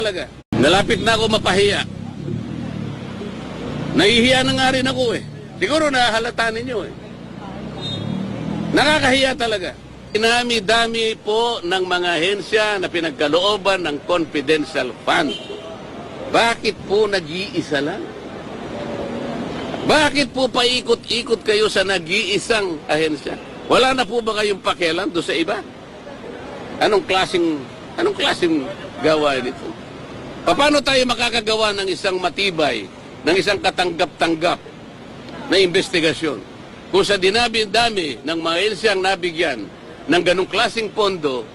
talaga. Nalapit na ako mapahiya. Nahihiya na nga rin ako eh. Siguro nahalata ninyo eh. Nakakahiya talaga. Dinami-dami po ng mga ahensya na pinagkalooban ng confidential fund. Bakit po nag-iisa lang? Bakit po paikot-ikot kayo sa nag-iisang ahensya? Wala na po ba kayong pakialam doon sa iba? Anong klaseng gawain ito? Paano tayo makakagawa ng isang matibay, ng isang katanggap-tanggap na investigasyon? Kung sa dinabi-dami ng mga ahensya ang nabigyan ng ganong klaseng pondo,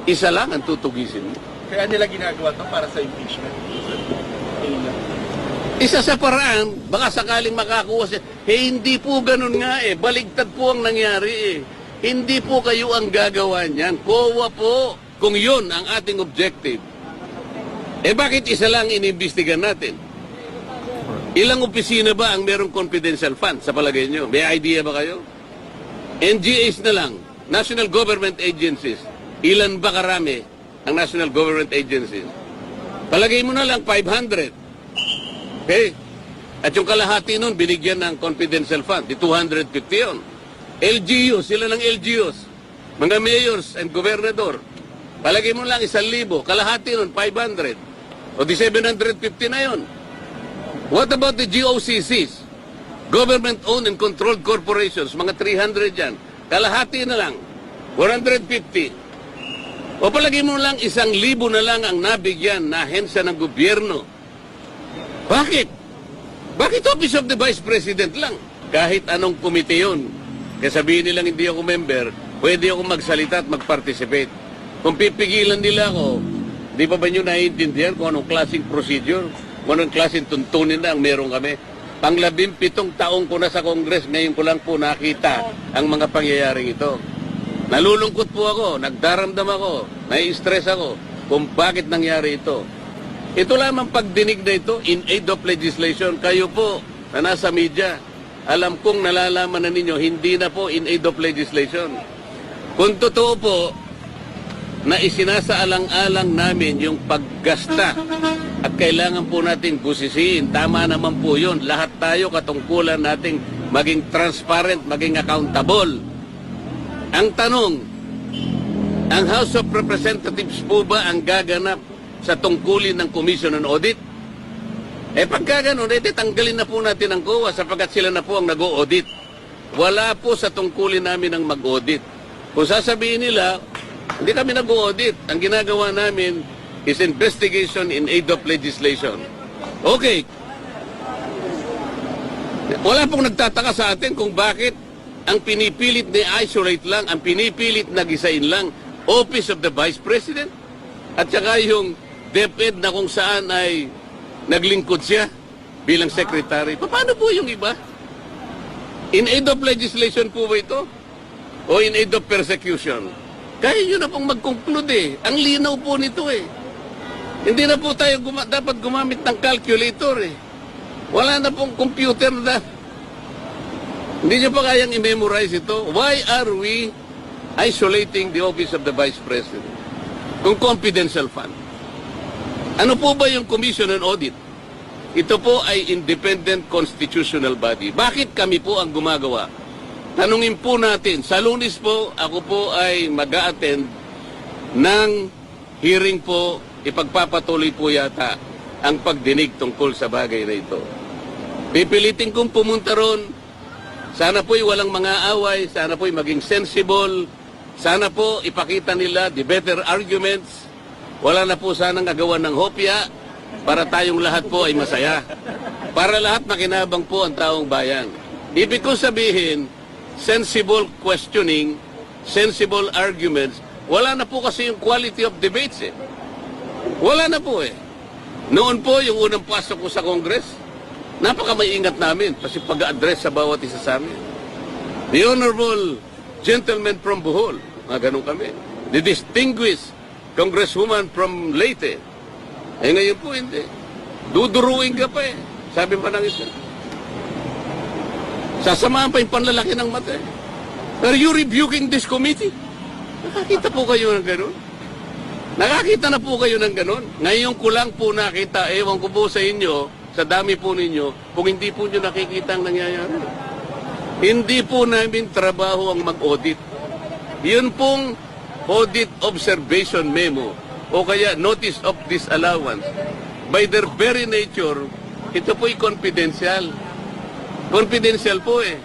isa lang ang tutugisin mo. Kaya nila ginagawa ito para sa impeachment. Isa sa paraan, baka sakaling makakuha siya. Hindi po ganun nga eh. Baligtad po ang nangyari eh. Hindi po kayo ang gagawa niyan. COA po, kung yun ang ating objective. Eh bakit isa lang inimbestigan natin? Ilang opisina ba ang merong confidential fund sa palagay nyo? May idea ba kayo? NGAs na lang, National Government Agencies. Ilan ba karami ang National Government Agencies? Palagay mo na lang 500. Okay? At yung kalahati nun, binigyan ng confidential fund. Di 250 yun. LGUs, sila ng LGUs. Mga mayors and gobernador. Palagay mo lang 1,000. Kalahati nun, 500. O di 750 na yun. What about the GOCCs? Government-owned and controlled corporations. Mga 300 yan. Kalahati na lang. 150. O palagay mo lang 1,000 na lang ang nabigyan na ahensya ng gobyerno. Bakit? Bakit Office of the Vice President lang? Kahit anong komite yun. Kaya sabihin nilang hindi ako member, pwede ako magsalita at mag-participate. Kung pipigilan nila ako, di ba nyo naiintindihan kung anong klaseng procedure, kung anong klaseng tuntunin na ang meron kami? Pang-17 taong ko na sa Congress, ngayon ko lang po nakita ang mga pangyayaring ito. Nalulungkot po ako, nagdaramdam ako, nai-stress ako kung bakit nangyari ito. Ito lamang pagdinig na ito, in aid of legislation, kayo po na nasa media, alam kong nalalaman na ninyo, hindi na po in aid of legislation. Kung totoo po, na isinasaalang-alang namin yung paggasta at kailangan po natin busisiin, tama naman po yun. Lahat tayo katungkulan nating maging transparent, maging accountable. Ang tanong, ang House of Representatives po ba ang gaganap sa tungkulin ng Commission on Audit? Eh pagka ganun, tanggalin na po natin ang COA sapagkat sila na po ang nag-o-audit. Wala po sa tungkulin namin ang mag-audit. Kung sasabihin nila, hindi kami nag-audit. Ang ginagawa namin is investigation in aid of legislation. Okay. Wala pong nagtataka sa atin kung bakit ang pinipilit na isolate lang, ang pinipilit na gisain lang, Office of the Vice President. At saka yung DepEd na kung saan ay naglingkod siya bilang secretary. Paano po yung iba? In aid of legislation po ba ito? O in aid of persecution? Kaya nyo na pong mag-conclude eh. Ang linaw po nito eh. Hindi na po tayo dapat gumamit ng calculator eh. Wala na pong computer na. Hindi nyo pa kayang i-memorize ito. Why are we isolating the Office of the Vice President? Kung confidential fund. Ano po ba yung Commission on Audit? Ito po ay independent constitutional body. Bakit kami po ang gumagawa? Tanungin po natin, sa Lunes po, ako po ay mag-a-attend ng hearing po, ipagpapatuloy po yata ang pagdinig tungkol sa bagay na ito. Pipilitin kong pumunta ron, sana po'y walang mga away, sana po'y maging sensible, sana po ipakita nila the better arguments, wala na po sanang agawan ng hopya para tayong lahat po ay masaya. Para lahat makinabang po ang taong bayan. Ibig ko sabihin, sensible questioning, sensible arguments, wala na po kasi yung quality of debates eh. Wala na po eh. Noon po, yung unang pasok ko sa Congress, napaka-maingat namin kasi pag-address sa bawat isa sa amin. The Honorable Gentleman from Bohol, mga ganun kami. The Distinguished Congresswoman from Leyte. Eh ngayon po hindi. Duduruin ka pa eh. Sabi pa ng isa. Sasamahan pa yung panlalaki ng mata eh. Are you rebuking this committee? Nakakita po kayo ng gano'n? Nakakita na po kayo ng ganon. Ngayon ko lang po nakita, ewan ko po sa inyo, sa dami po ninyo, kung hindi po nyo nakikita ang nangyayari. Hindi po namin trabaho ang mag-audit. Yun pong audit observation memo o kaya notice of disallowance. By their very nature, ito po'y confidential. Confidential po eh.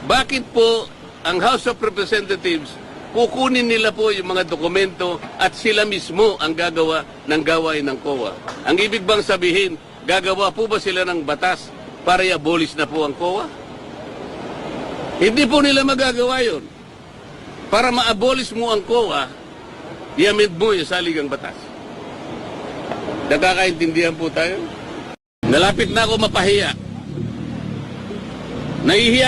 Bakit po ang House of Representatives kukunin nila po yung mga dokumento at sila mismo ang gagawa ng gawain ng COA? Ang ibig bang sabihin, gagawa po ba sila ng batas para i-abolish na po ang COA? Hindi po nila magagawa yun. Para ma-abolish mo ang COA, i-amend mo yung saligang batas. Nakakaintindihan po tayo? Malapit na ako mapahiya. Nahihiya